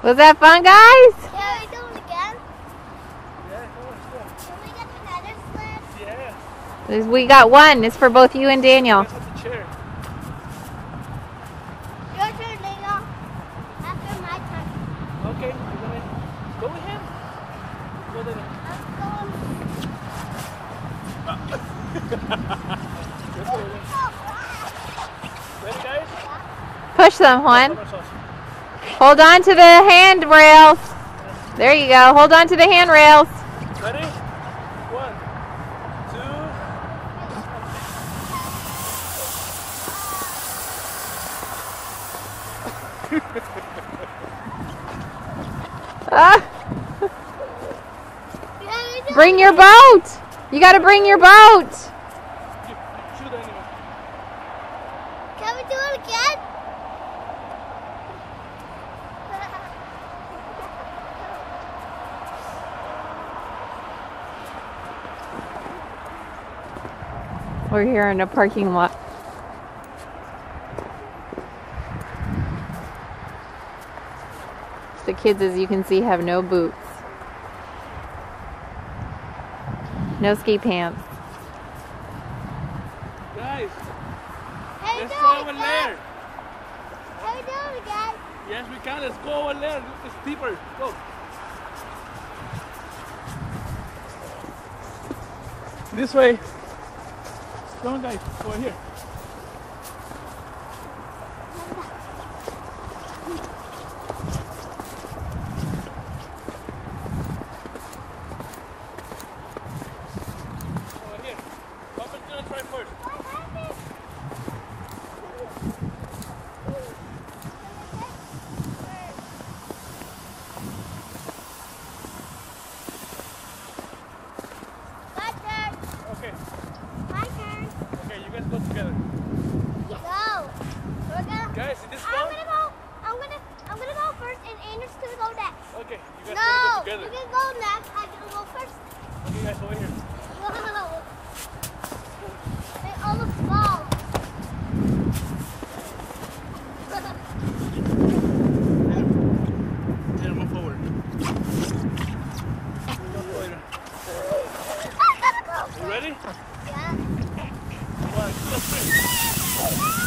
Was that fun, guys? Yeah, we do it again. Yeah, go on, still. Can we get another sled? Yeah. We got one. It's for both you and Daniel. That's the chair. Your turn, Daniel. After my turn. Okay, you're gonna go with him. Go there. Ready, guys? Push them, Juan. Hold on to the handrails. There you go. Hold on to the handrails. Ready? 1, 2. Bring your boat. You got to bring your boat. Shoot the animal. Can we do it again? We're here in a parking lot. The kids, as you can see, have no boots. No ski pants. Guys, Can we let's do try it over again? there. Can we do it again? Yes, we can. Let's go over there. It's deeper. Go. This way. Come on, guys. Over here. Over here. Papa's gonna try first. My turn. Okay. My turn. Okay, you guys go together. Go. We're gonna. Guys, is this I'm fun? gonna go. I'm gonna go first, and Andrew's gonna go next. Okay, you guys No, gotta go you together. can go next. I'm gonna go first. Okay, guys, over here. No. They all look small. Yeah, move forward. Go later. I gotta go. You ready? Yeah. 1, 2, 3.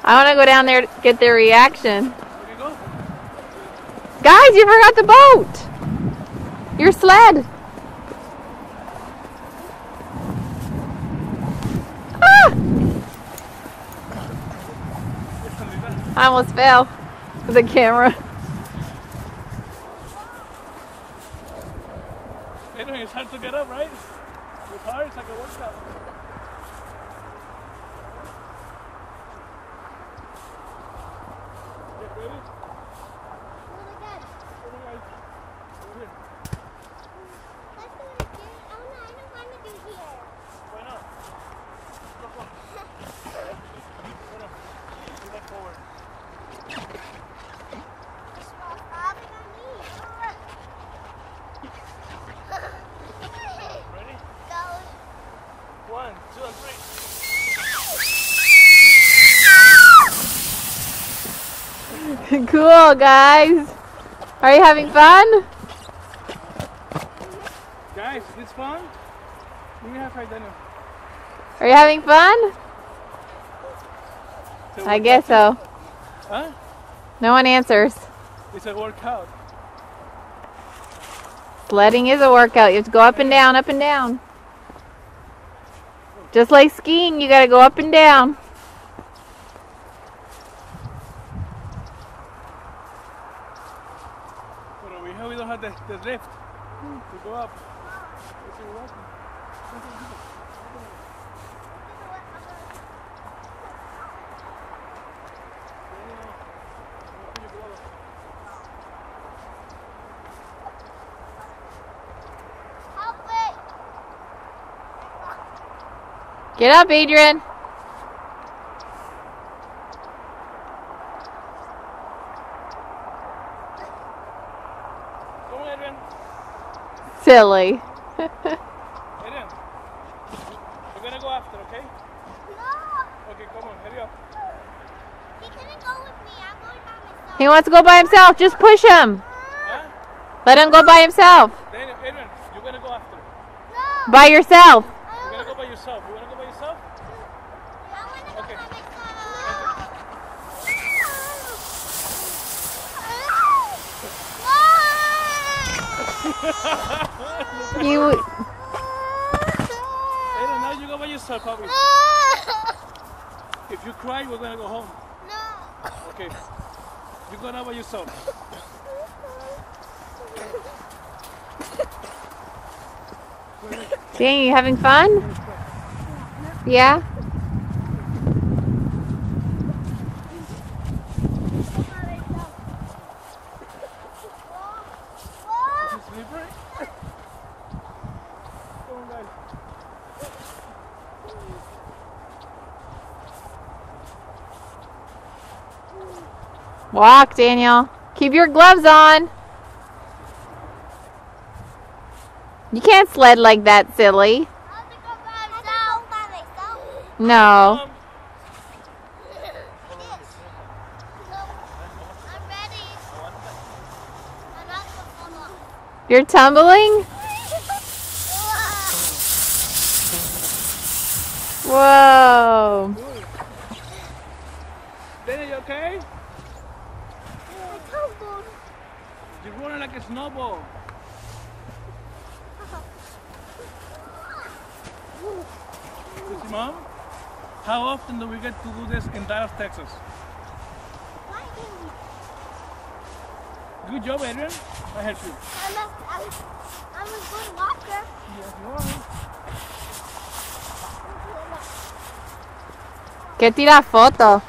I want to go down there to get their reaction. Okay, go. Guys, you forgot the boat. Your sled. Ah! I almost fell with the camera. Anyway, it's hard to get up, right? It's hard. It's like a workout. Get ready? Really good. Come on, guys. Over here. Let's do it again. Oh no, I don't want to do here. Why not? Go, go. Go on. Go back forward. It's not falling on me. Ready? Go. 1, 2, and 3. Cool, guys. Are you having fun? Guys, is this fun? Give me a high five, Daniel. Are you having fun? It's a I guess so. Huh? No one answers. It's a workout. Sledding is a workout. You have to go up and down, up and down. Just like skiing, you got to go up and down. But over here we don't have the lift to go up. Let's see, we're walking. Help it. Get up, Adrian. Adrian. Silly. Adrian. We're gonna go after, okay? No. Okay, come on, hurry up. He couldn't go with me. I'm going by myself. He wants to go by himself. Just push him. Huh? Let him go by himself. Daniel, Adrian, you're gonna go after. No. By yourself. You're gonna go by yourself. You wanna go by yourself? I want to go Okay. by myself. You. Adrian, now you go by yourself, Bobby. If you cry, we're gonna go home. No. Okay. You go now by yourself. Dang, you having fun? Yeah? You slippery? Come on, guys. Walk, Daniel. Keep your gloves on. You can't sled like that, silly. I want to go by myself. No. I'm ready. I'm not going to You're tumbling? Whoa. Daniel, you okay? I tumbled. You're running like a snowball. You see, Mom? How often do we get to do this in Dallas, Texas? Good job, Adrian. I help you. I'm a good walker. Yes, you are. Que tira foto.